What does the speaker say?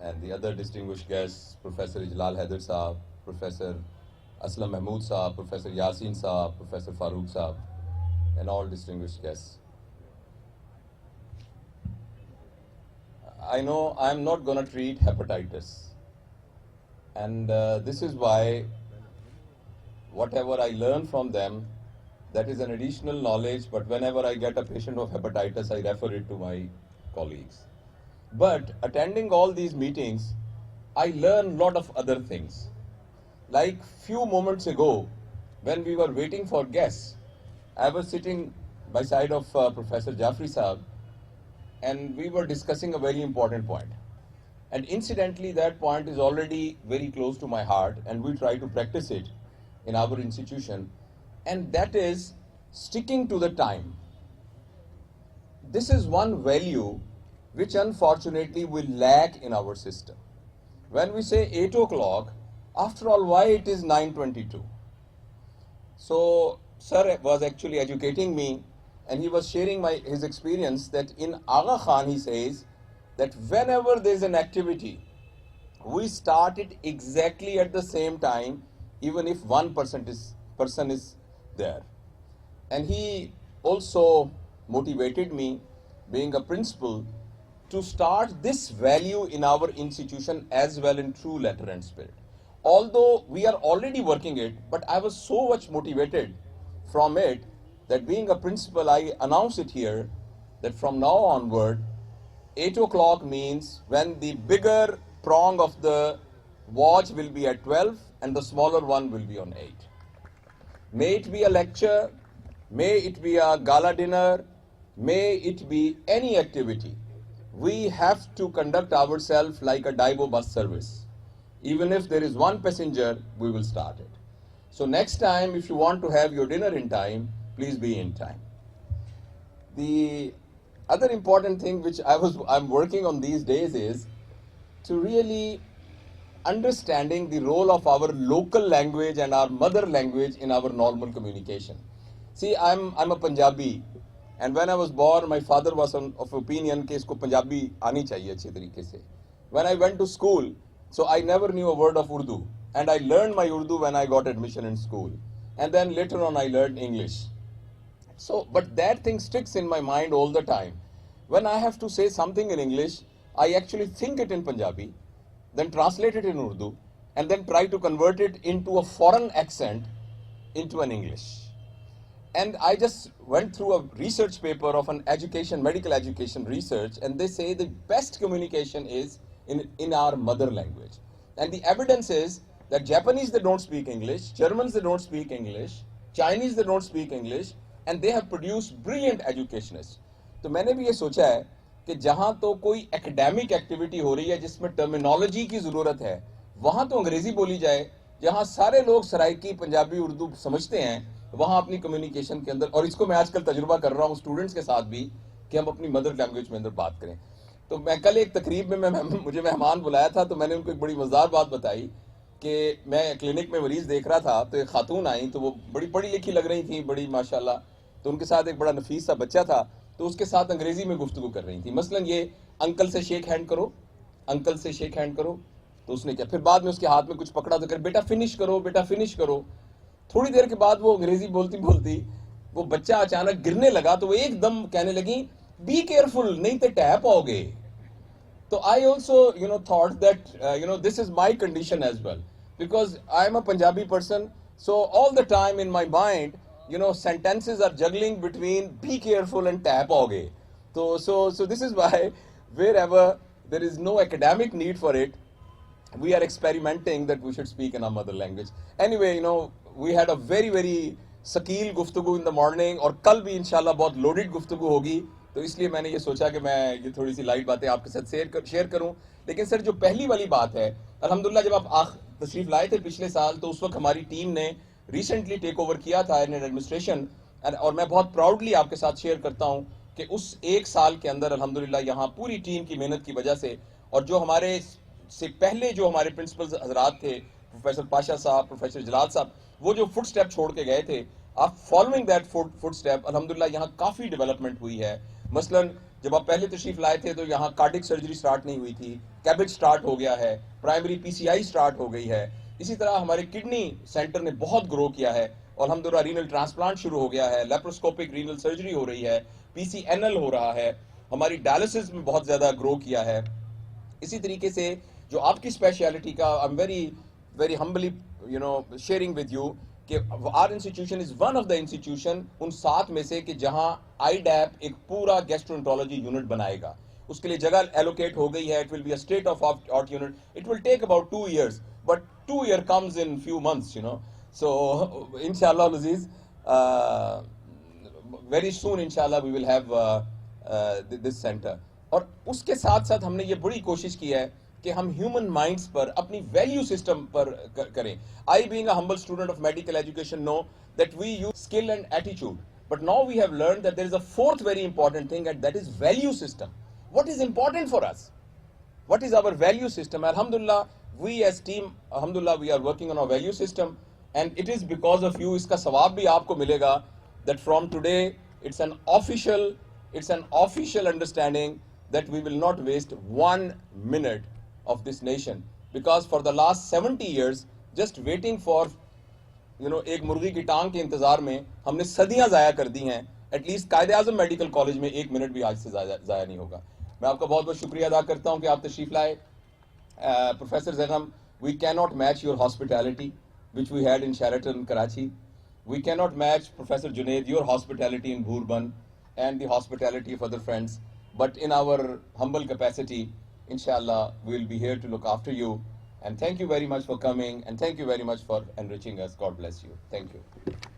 and the other distinguished guests, Professor Ijlal Haider Saab, Professor Aslam Mahmood Saab, Professor Yasin Saab, Professor Farooq Saab, and all distinguished guests. I know I'm not going to treat hepatitis, and this is why whatever I learn from them, that is an additional knowledge, but whenever I get a patient of hepatitis, I refer it to my colleagues. But attending all these meetings, I learn a lot of other things. Like few moments ago, when we were waiting for guests, I was sitting by side of Professor Jafri Saab, and we were discussing a very important point. And incidentally, that point is already very close to my heart, and we try to practice it in our institution, and that is sticking to the time. This is one value which unfortunately will lack in our system. When we say 8 o'clock, after all, why it is 9:22? So, sir was actually educating me, and he was sharing his experience that in Aga Khan, he says that whenever there is an activity, we start it exactly at the same time, even if 1% person is there. And he also motivated me, being a principal, to start this value in our institution as well in true letter and spirit. Although we are already working it, but I was so much motivated from it that being a principal, I announce it here that from now onward, 8 o'clock means when the bigger prong of the watch will be at 12 and the smaller one will be on 8. May it be a lecture, may it be a gala dinner, may it be any activity. We have to conduct ourselves like a Daibo bus service. Even if there is one passenger, we will start it. So next time, if you want to have your dinner in time, please be in time. The other important thing which I'm working on these days is to really understanding the role of our local language and our mother language in our normal communication. See, I'm a Punjabi, and when I was born, my father was of opinion कि इसको Punjabi आनी चाहिए अच्छे तरीके से. When I went to school, so I never knew a word of Urdu, and I learned my Urdu when I got admission in school, and then later on I learned English. So, but that thing sticks in my mind all the time. When I have to say something in English, I actually think it in Punjabi, then translate it in Urdu, and then try to convert it into a foreign accent into an English. And I just went through a research paper of an medical education research, and they say the best communication is in our mother language. And the evidence is that Japanese, they don't speak English, Germans, they don't speak English, Chinese, they don't speak English, and they have produced brilliant educationists. तो मैंने भी ये सोचा है कि जहां तो कोई एकेडमिक एक्टिविटी हो रही है जिसमें टर्मिनोलॉजी की जरूरत है, वहां तो अंग्रेजी बोली जाए. जहां सारे लोग सराइकी पंजाबी उर्दू समझते हैं, वहां अपनी कम्युनिकेशन के अंदर, और इसको मैं आजकल तजुर्बा कर रहा हूं स्टूडेंट्स के साथ भी, कि हम अपनी मदर लैंग्वेज में अंदर बात करें. तो मैं कल एक तकरीब में मुझे मेहमान बुलाया था, तो मैंने उनको एक बड़ी मजेदार बात बताई कि मैं क्लिनिक में मरीज देख रहा था, तो एक खातून आई, तो वो बड़ी पढ़ी लिखी लग रही थी, बड़ी माशाल्लाह. तो उनके साथ एक बड़ा नफीस सा बच्चा था, तो उसके साथ अंग्रेजी में गुफ्तगू कर रही थी. मसलन ये अंकल से शेक हैंड करो, अंकल से शेक हैंड करो. तो उसने क्या, फिर बाद में उसके हाथ में कुछ पकड़ा तो कर बेटा फिनिश करो, बेटा फिनिश करो. थोड़ी देर के बाद वो अंग्रेजी बोलती बोलती वो बच्चा अचानक गिरने लगा, तो वो एकदम कहने लगी बी केयरफुल, नहीं तो टैप आओगे. तो I also thought that this is my condition as well, because I am a Punjabi person. So all the time in my mind sentences are juggling between be careful and tap आओगे. So this is why wherever there is no academic need for it, we are experimenting that we should speak in our mother language. Anyway, we had a very very sakeel गुफ्तगू in the morning, और कल भी इंशाल्लाह बहुत loaded गुफ्तगू होगी. तो इसलिए मैंने ये सोचा कि मैं ये थोड़ी सी लाइट बातें आपके साथ शेयर करूं. लेकिन सर, जो पहली वाली बात है, अल्हम्दुलिल्लाह जब आप तशरीफ लाए थे पिछले साल, तो उस वक्त हमारी टीम ने रिसेंटली टेक ओवर किया था इन एडमिनिस्ट्रेशन, और मैं बहुत प्राउडली आपके साथ शेयर करता हूं कि उस एक साल के अंदर अल्हम्दुलिल्लाह यहाँ पूरी टीम की मेहनत की वजह से, और जो हमारे से पहले जो हमारे प्रिंसिपल्स हजरात थे, प्रोफेसर पाशा साहब, प्रोफेसर जलाल साहब, वो जो फुट स्टेप छोड़ के गए थे, आप फॉलोइंग दैट फुट स्टेप अल्हम्दुलिल्लाह यहाँ काफ़ी डेवलपमेंट हुई है. मसलन जब आप पहले तशरीफ लाए थे तो यहाँ कार्डिक सर्जरी स्टार्ट नहीं हुई थी, कैबेज स्टार्ट हो गया है, प्राइमरी पीसीआई स्टार्ट हो गई है। इसी तरह हमारे किडनी सेंटर ने बहुत ग्रो किया है, अल्हम्दुलिल्लाह रीनल ट्रांसप्लांट शुरू हो गया है, लेप्रोस्कोपिक रीनल सर्जरी हो रही है, पीसीएनएल हो रहा है, हमारी डायलिसिस में बहुत ज़्यादा ग्रो किया है। इसी तरीके से जो आपकी स्पेशलिटी का I am very very humbly sharing with you कि our institution is one of the institution उन 7 में से कि जहां आईडैप एक पूरा गैस्ट्रोएंटरोलॉजी यूनिट बनाएगा। उसके लिए जगह एलोकेट हो गई है। It will be a state of art unit. It will take about 2 years, but 2 year comes in few months, so inshallah Aziz, very soon inshallah we will have this center। और उसके साथ साथ हमने ये बड़ी कोशिश की है कि हम ह्यूमन माइंड्स पर अपनी वैल्यू सिस्टम पर करें। I being a humble student of medical education know that we use skill and attitude, but now we have learned that there is a fourth very important thing and that is value system. What is important for us? What is our value system? Alhamdulillah, we as team, alhamdulillah, we are working on our value system, and it is because of you. इसका सवाब भी आपको मिलेगा that from today it's an official understanding that we will not waste 1 minute of this nation, because for the last 70 years just waiting for एक मुर्गी की टांग के इंतजार में हमने सदियां जाया कर दी हैं। एटलीस्ट कायदे आजम मेडिकल कॉलेज में 1 मिनट भी आज से जाया नहीं होगा। मैं आपका बहुत बहुत शुक्रिया अदा करता हूं कि आप तशरीफ लाए। Professor Zaigham, we can not match your hospitality which we had in Sheraton Karachi. We can not match professor Junaid your hospitality in Bhurban and the hospitality of other friends, but in our humble capacity, inshallah, we will be here to look after you. And thank you very much for coming, and thank you very much for enriching us. God bless you. Thank you.